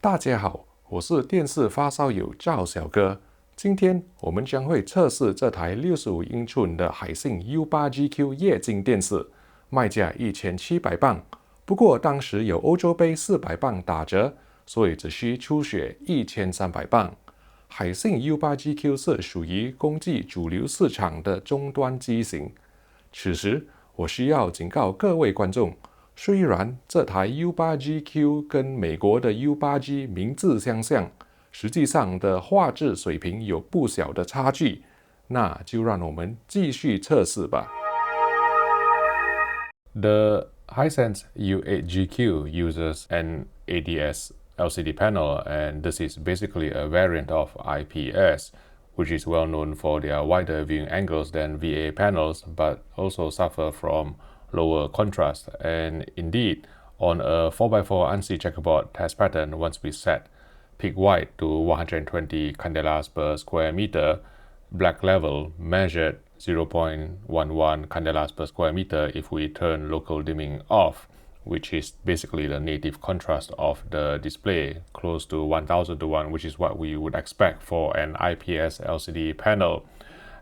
大家好，我是电视发烧友赵小哥。今天我们将会测试这台65英寸的海信 U8GQ 液晶电视，卖价1700磅。不过当时有欧洲杯400磅打折，所以只需出血1300磅。海信 U8GQ 是属于国际主流市场的终端机型。此时我需要警告各位观众，虽然这台 U8GQ 跟美国的 U8G 名字相像，实际上的画质水平有不小的差距，那就让我们继续测试吧。The Hisense U8GQ uses an ADS LCD panel, and this is basically a variant of IPS, which is well known for their wider viewing angles than VA panels, but also suffer from lower contrast. And indeed, on a 4x4 ANSI checkerboard test pattern, once we set peak white to 120 candelas per square meter, black level measured 0.11 candelas per square meter if we turn local dimming off, which is basically the native contrast of the display, close to 1000 to 1, which is what we would expect for an IPS LCD panel.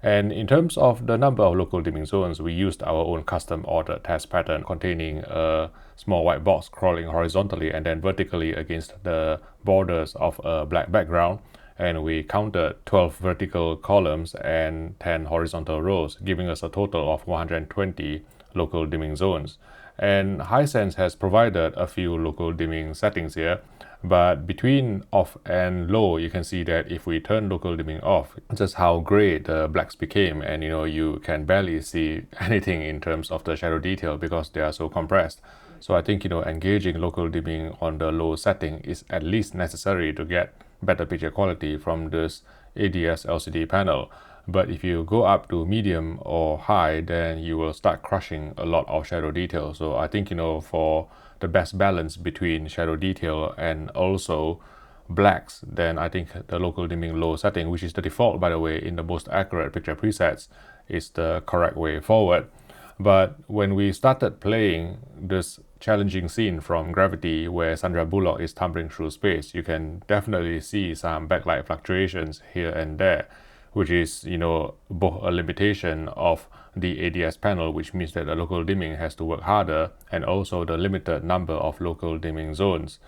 And in terms of the number of local dimming zones, we used our own custom ordered test pattern containing a small white box crawling horizontally and then vertically against the borders of a black background. And we counted 12 vertical columns and 10 horizontal rows, giving us a total of 120 local dimming zones. And Hisense has provided a few local dimming settings here, but between off and low, you can see that if we turn local dimming off, just how gray the blacks became, and you can barely see anything in terms of the shadow detail because they are so compressed. So I think engaging local dimming on the low setting is at least necessary to get better picture quality from this ADS LCD panel. But if you go up to medium or high, then you will start crushing a lot of shadow detail. So I think for the best balance between shadow detail and also blacks, then I think the local dimming low setting, which is the default by the way in the most accurate picture presets, is the correct way forward. But when we started playing this challenging scene from Gravity where Sandra Bullock is tumbling through space, you can definitely see some backlight fluctuations here and there, which is both a limitation of the ADS panel, which means that the local dimming has to work harder, and also the limited number of local dimming zones.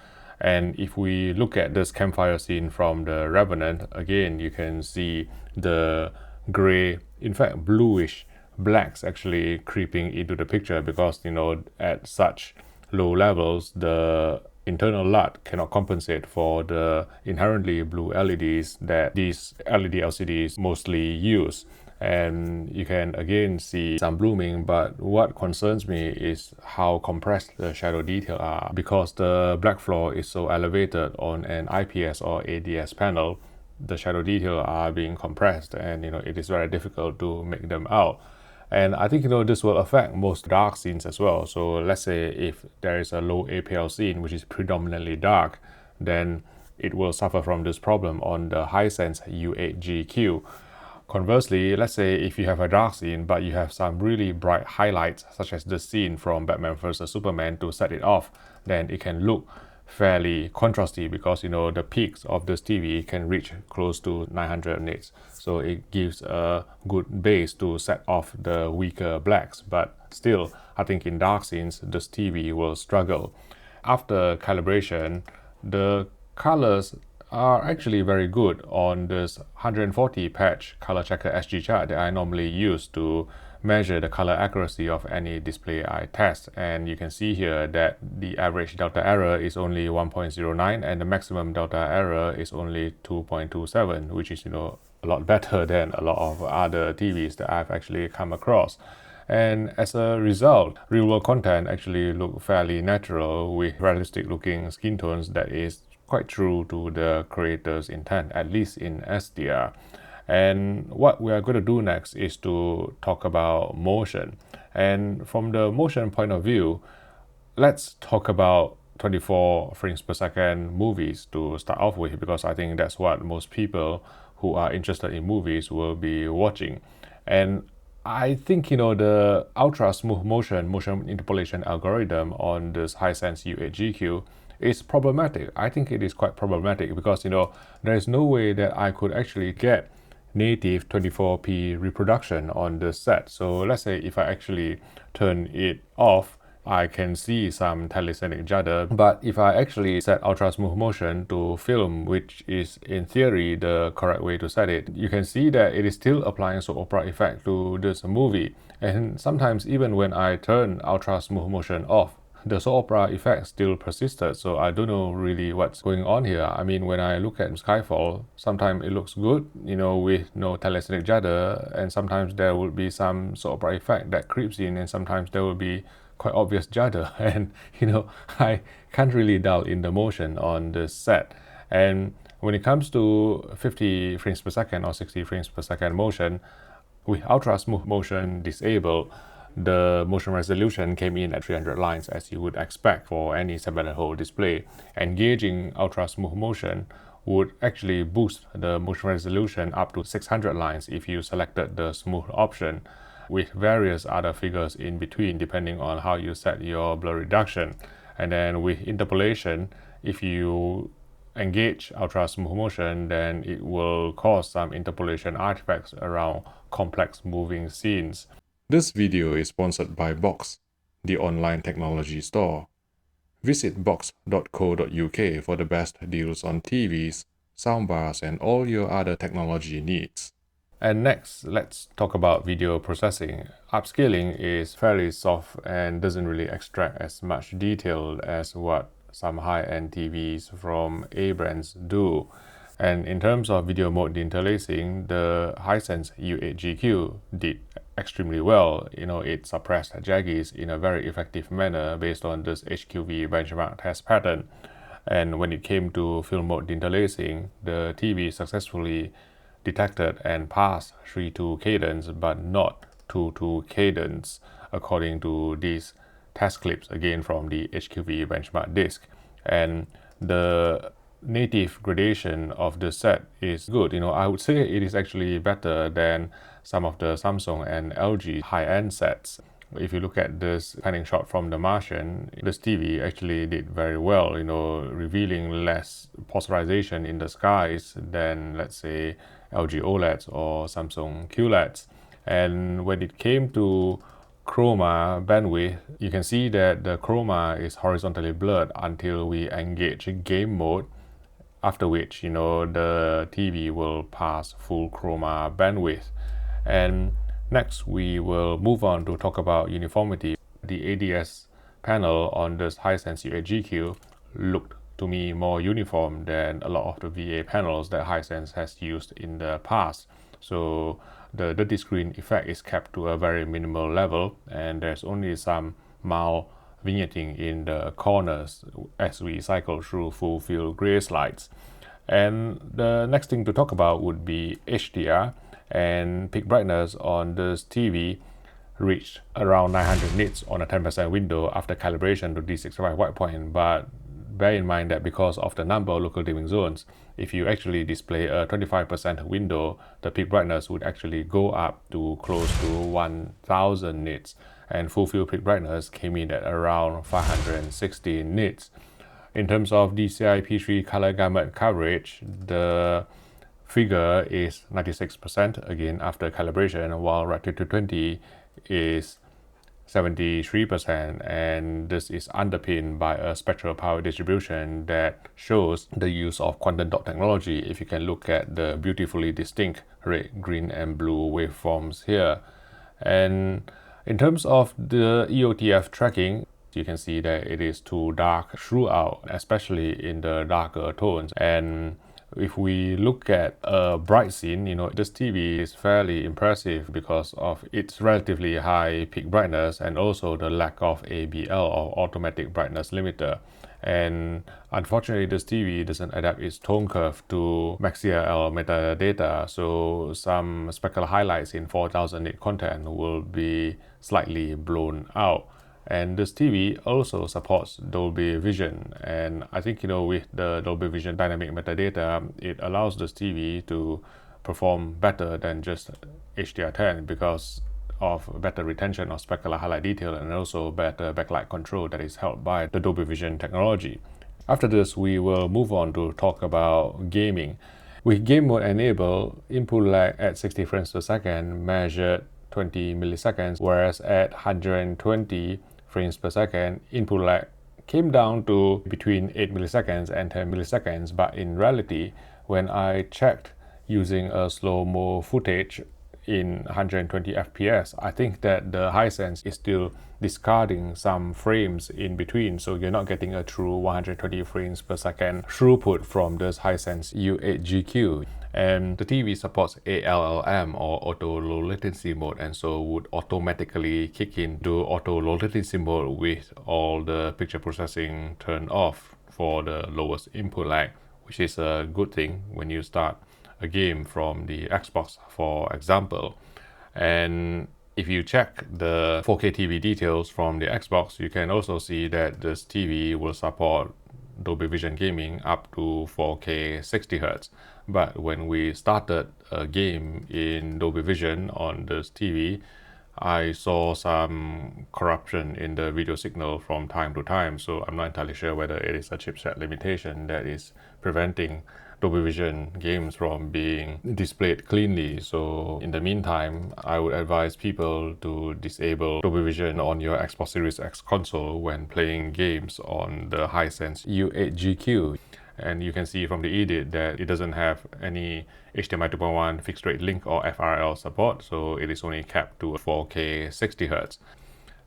And if we look at this campfire scene from the Revenant, again you can see the gray, in fact bluish blacks actually creeping into the picture because at such low levels the internal LUT cannot compensate for the inherently blue LEDs that these LED LCDs mostly use. And you can again see some blooming, but what concerns me is how compressed the shadow detail are, because the black floor is so elevated on an IPS or ADS panel. The shadow detail are being compressed, and it is very difficult to make them out. And I think this will affect most dark scenes as well. So let's say if there is a low APL scene which is predominantly dark, then it will suffer from this problem on the Hisense U8GQ. Conversely, let's say if you have a dark scene but you have some really bright highlights, such as the scene from Batman vs Superman, to set it off, then it can look fairly contrasty because the peaks of this TV can reach close to 900 nits, so it gives a good base to set off the weaker blacks. But still, I think in dark scenes this TV will struggle. After calibration, the colors are actually very good on this 140 patch color checker SG chart that I normally use to measure the color accuracy of any display I test. And you can see here that the average delta error is only 1.09 and the maximum delta error is only 2.27, which is a lot better than a lot of other TVs that I've actually come across. And as a result, real-world content actually look fairly natural with realistic looking skin tones that is quite true to the creator's intent, at least in SDR. And what we are going to do next is to talk about motion. And from the motion point of view, let's talk about 24 frames per second movies to start off with, because I think that's what most people who are interested in movies will be watching. And I think the ultra smooth motion interpolation algorithm on this Hisense U8GQ is problematic. I think it is quite problematic because, there is no way that I could actually get native 24p reproduction on the set. So let's say if I actually turn it off, I can see some telecenic judder, but if I actually set ultra smooth motion to film, which is in theory the correct way to set it, you can see that it is still applying soap opera effect to this movie. And sometimes even when I turn ultra smooth motion off, the soap opera effect still persisted, so I don't know really what's going on here. I mean, when I look at Skyfall, sometimes it looks good, with no telecenic judder, and sometimes there will be some soap opera effect that creeps in, and sometimes there will be quite obvious judder, and I can't really dial in the motion on the set. And when it comes to 50 frames per second or 60 frames per second motion, with ultra smooth motion disabled, the motion resolution came in at 300 lines, as you would expect for any 7-hole display. Engaging ultra smooth motion would actually boost the motion resolution up to 600 lines if you selected the smooth option, with various other figures in between depending on how you set your blur reduction. And then with interpolation, if you engage ultra smooth motion, then it will cause some interpolation artifacts around complex moving scenes. This video is sponsored by Box, the online technology store. Visit box.co.uk for the best deals on TVs, soundbars, and all your other technology needs. And next, let's talk about video processing. Upscaling is fairly soft and doesn't really extract as much detail as what some high-end TVs from A brands do. And in terms of video mode deinterlacing, the Hisense U8GQ did extremely well. It suppressed jaggies in a very effective manner based on this HQV benchmark test pattern. And when it came to film mode deinterlacing, the TV successfully detected and passed 3/2 cadence, but not 2/2 cadence, according to these test clips, again from the HQV benchmark disc. And the native gradation of the set is good. I would say it is actually better than some of the Samsung and LG high-end sets. If you look at this panning shot from The Martian, this TV actually did very well, revealing less polarization in the skies than, let's say, LG OLEDs or Samsung QLEDs. And when it came to chroma bandwidth, you can see that the chroma is horizontally blurred until we engage game mode, after which, the TV will pass full chroma bandwidth. And next, we will move on to talk about uniformity. The ADS panel on this Hisense U8GQ looked to me more uniform than a lot of the VA panels that Hisense has used in the past. So the dirty screen effect is kept to a very minimal level, and there's only some mild vignetting in the corners as we cycle through full field gray slides. And the next thing to talk about would be HDR and peak brightness on this TV reached around 900 nits on a 10% window after calibration to D65 white point. But bear in mind that because of the number of local dimming zones, if you actually display a 25% window, the peak brightness would actually go up to close to 1000 nits, and full field peak brightness came in at around 560 nits. In terms of DCI P3 color gamut coverage, the figure is 96% again after calibration, while Recti 220 is 73%, and this is underpinned by a spectral power distribution that shows the use of quantum dot technology. If you can look at the beautifully distinct red, green, and blue waveforms here. And in terms of the EOTF tracking, you can see that it is too dark throughout, especially in the darker tones. And if we look at a bright scene, this TV is fairly impressive because of its relatively high peak brightness and also the lack of ABL or automatic brightness limiter. And unfortunately, this TV doesn't adapt its tone curve to MaxCL metadata, so some speckle highlights in 4000 nit content will be slightly blown out. And this TV also supports Dolby Vision, and I think with the Dolby Vision dynamic metadata, it allows this TV to perform better than just HDR10 because of better retention of specular highlight detail and also better backlight control that is helped by the Dolby Vision technology. After this, we will move on to talk about gaming. With game mode enabled, input lag at 60 frames per second measured 20 milliseconds, whereas at 120 frames per second, input lag came down to between 8 milliseconds and 10 milliseconds, but in reality, when I checked using a slow-mo footage in 120 FPS, I think that the Hisense is still discarding some frames in between, so you're not getting a true 120 frames per second throughput from this Hisense U8GQ. And the TV supports ALLM or auto low latency mode, and so would automatically kick into auto low latency mode with all the picture processing turned off for the lowest input lag, which is a good thing when you start a game from the Xbox, for example. And if you check the 4K TV details from the Xbox, you can also see that this TV will support Dolby Vision gaming up to 4K 60Hz. But when we started a game in Dolby Vision on this TV, I saw some corruption in the video signal from time to time, so I'm not entirely sure whether it is a chipset limitation that is preventing Dolby Vision games from being displayed cleanly. So in the meantime, I would advise people to disable Dolby Vision on your Xbox Series X console when playing games on the Hisense U8GQ. And you can see from the edit that it doesn't have any HDMI 2.1 fixed rate link or FRL support, so it is only capped to 4K 60Hz.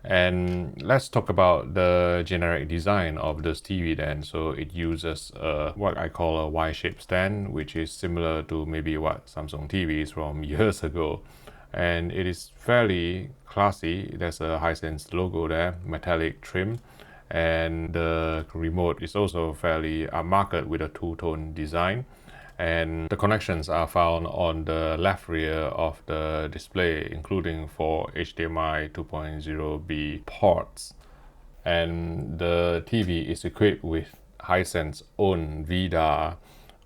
And let's talk about the generic design of this TV then. So it uses what I call a Y-shaped stand, which is similar to maybe what Samsung TVs from years ago. And it is fairly classy. There's a Hisense logo there, metallic trim. And the remote is also fairly upmarket with a two-tone design. And the connections are found on the left rear of the display, including 4 HDMI 2.0B ports. And the TV is equipped with Hisense's own VDAR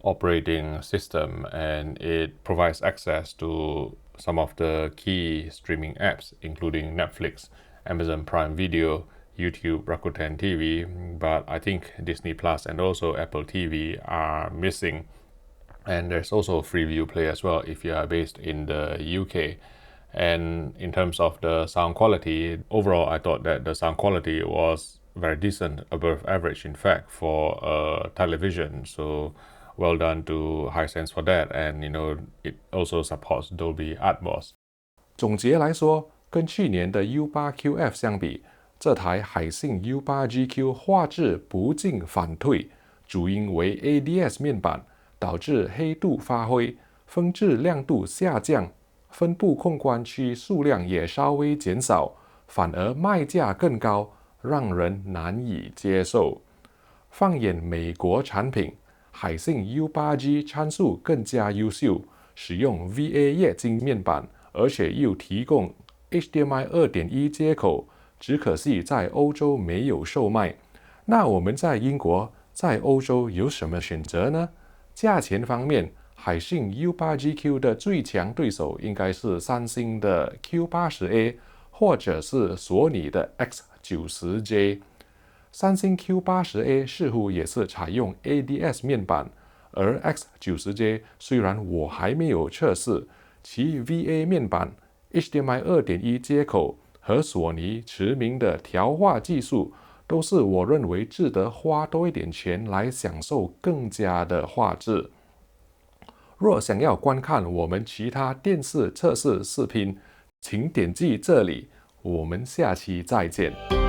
operating system, and it provides access to some of the key streaming apps, including Netflix, Amazon Prime Video, YouTube, Rakuten TV, but I think Disney Plus and also Apple TV are missing. And there's also Freeview Play as well if you are based in the UK. And in terms of the sound quality, overall I thought that the sound quality was very decent, above average in fact, for a television. So well done to Hisense for that. And it also supports Dolby Atmos. 总结来说，跟去年的 U8QF 相比，这台海信 U8GQ 画质不进反退，主因为 ADS 面板导致黑度发灰，分质亮度下降，分布控光区数量也稍微减少，反而卖价更高，让人难以接受。放眼美国产品，海信 U8G 参数更加优秀，使用 VA 液晶面板，而且又提供 HDMI 2.1 接口，只可惜在欧洲没有售卖。那我们在英国、在欧洲有什么选择呢？价钱方面，海信 U8GQ 的最强对手应该是三星的 Q80A 或者是索尼的 X90J。三星 Q80A 似乎也是采用 ADS 面板，而 X90J 虽然我还没有测试，其 VA 面板、HDMI 2.1 接口和索尼驰名的调画技术，都是我认为值得花多一点钱来享受更佳的画质。若想要观看我们其他电视测试视频，请点击这里。我们下期再见。